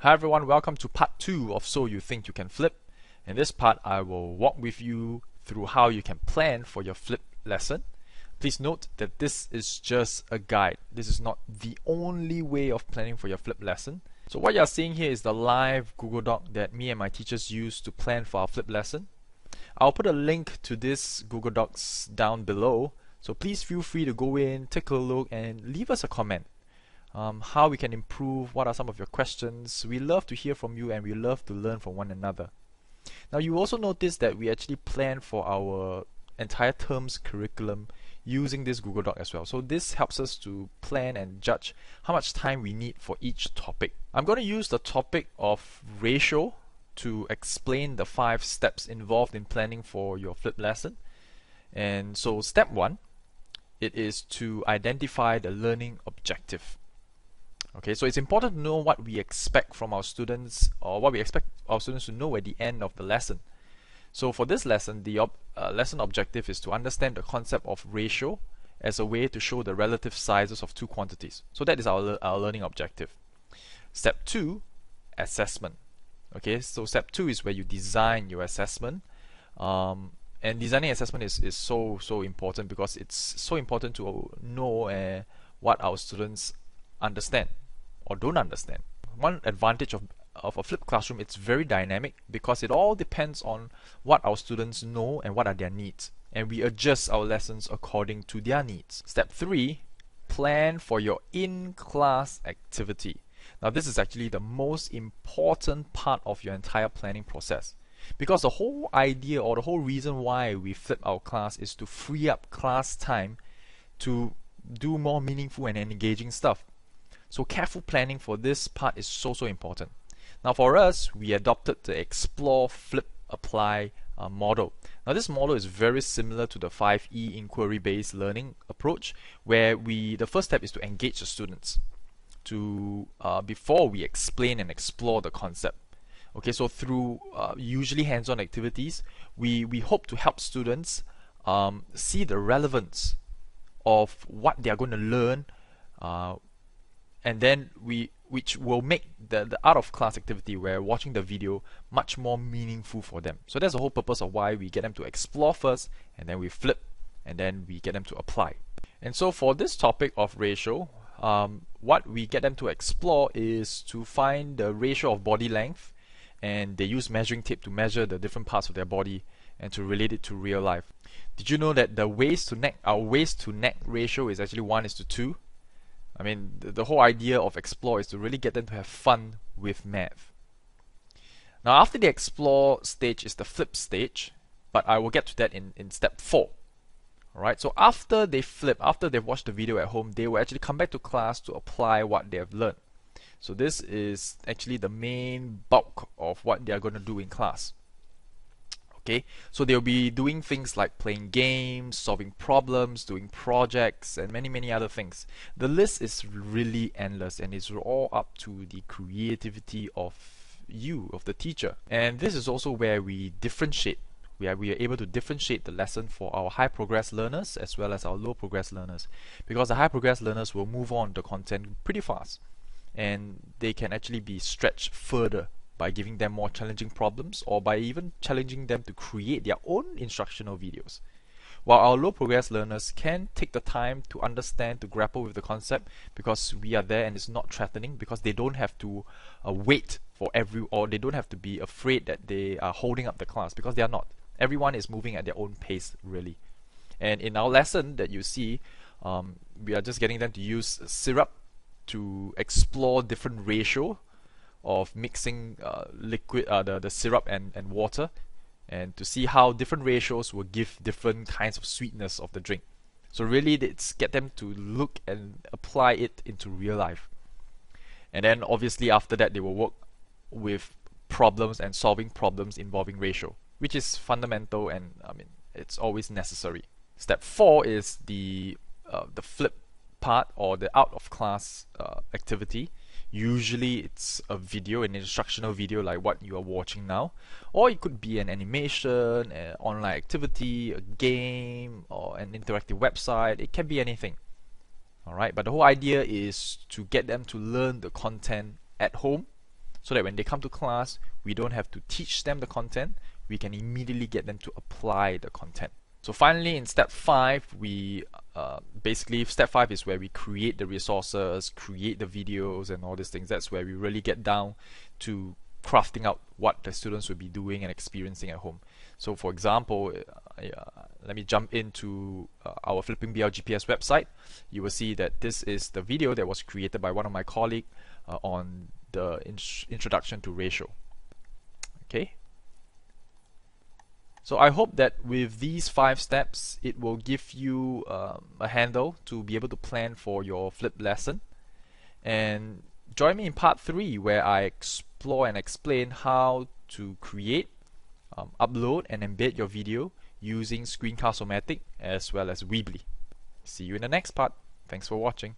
Hi everyone, welcome to part 2 of So You Think You Can Flip. In this part, I will walk with you through how you can plan for your flip lesson. Please note that this is just a guide. This is not the only way of planning for your flip lesson. So what you're seeing here is the live Google Doc that me and my teachers use to plan for our flip lesson. I'll put a link to this Google Docs down below, so please feel free to go in, take a look, and leave us a comment. How we can improve, what are some of your questions. We love to hear from you and we love to learn from one another. Now you also notice that we actually plan for our entire term's curriculum using this Google Doc as well. So this helps us to plan and judge how much time we need for each topic. I'm going to use the topic of ratio to explain the 5 steps involved in planning for your flip lesson. And so step 1, it is to identify the learning objective. Okay, so it's important to know what we expect from our students, or what we expect our students to know at the end of the lesson. So for this lesson, the lesson objective is to understand the concept of ratio as a way to show the relative sizes of two quantities. So that is our learning objective. Step 2, assessment. Okay, so step 2 is where you design your assessment. And designing assessment is so important, because it's so important to know what our students understand or don't understand. One advantage of a flipped classroom, it's very dynamic because it all depends on what our students know and what are their needs, and we adjust our lessons according to their needs. Step 3, plan for your in-class activity. Now this is actually the most important part of your entire planning process, because the whole idea or the whole reason why we flip our class is to free up class time to do more meaningful and engaging stuff. So careful planning for this part is so important. Now for us, we adopted the explore, flip, apply model. Now this model is very similar to the 5E inquiry-based learning approach, where the first step is to engage the students before we explain and explore the concept. Okay, so through usually hands-on activities, we hope to help students see the relevance of what they are going to learn, and then which will make the out of class activity, where watching the video, much more meaningful for them. So that's the whole purpose of why we get them to explore first, and then we flip, and then we get them to apply. And so for this topic of ratio, what we get them to explore is to find the ratio of body length, and they use measuring tape to measure the different parts of their body and to relate it to real life. Did you know that the waist to neck, our waist to neck ratio is actually 1:2? I mean, the whole idea of explore is to really get them to have fun with math. Now after the explore stage is the flip stage, but I will get to that in step 4. Alright, so after they flip, after they've watched the video at home, they will actually come back to class to apply what they have learned. So this is actually the main bulk of what they are going to do in class. Okay, so they'll be doing things like playing games, solving problems, doing projects, and many other things. The list is really endless, and it's all up to the creativity of you, of the teacher. And this is also where we differentiate. We are able to differentiate the lesson for our high progress learners as well as our low progress learners, because the high progress learners will move on the content pretty fast, and they can actually be stretched further by giving them more challenging problems, or by even challenging them to create their own instructional videos. While our low progress learners can take the time to understand, to grapple with the concept, because we are there and it's not threatening, because they don't have to wait for or they don't have to be afraid that they are holding up the class, because they are not. Everyone is moving at their own pace, really. And in our lesson that you see, we are just getting them to use syrup to explore different ratio of mixing the syrup and water, and to see how different ratios will give different kinds of sweetness of the drink. So really, it's get them to look and apply it into real life. And then obviously after that, they will work with problems and solving problems involving ratio, which is fundamental, and I mean, it's always necessary. Step 4 is the flip part, or the out of class activity. Usually it's a video, an instructional video like what you are watching now, or it could be an animation, an online activity, a game, or an interactive website. It can be anything. Alright, but the whole idea is to get them to learn the content at home, so that when they come to class, we don't have to teach them the content, we can immediately get them to apply the content. So finally, in step 5, we basically step 5 is where we create the resources, create the videos and all these things. That's where we really get down to crafting out what the students will be doing and experiencing at home. So for example, let me jump into our Flipping BL GPS website. You will see that this is the video that was created by one of my colleagues on the introduction to ratio. Okay. So I hope that with these 5 steps, it will give you a handle to be able to plan for your flip lesson. And join me in part 3, where I explore and explain how to create, upload and embed your video using Screencast-O-Matic as well as Weebly. See you in the next part. Thanks for watching.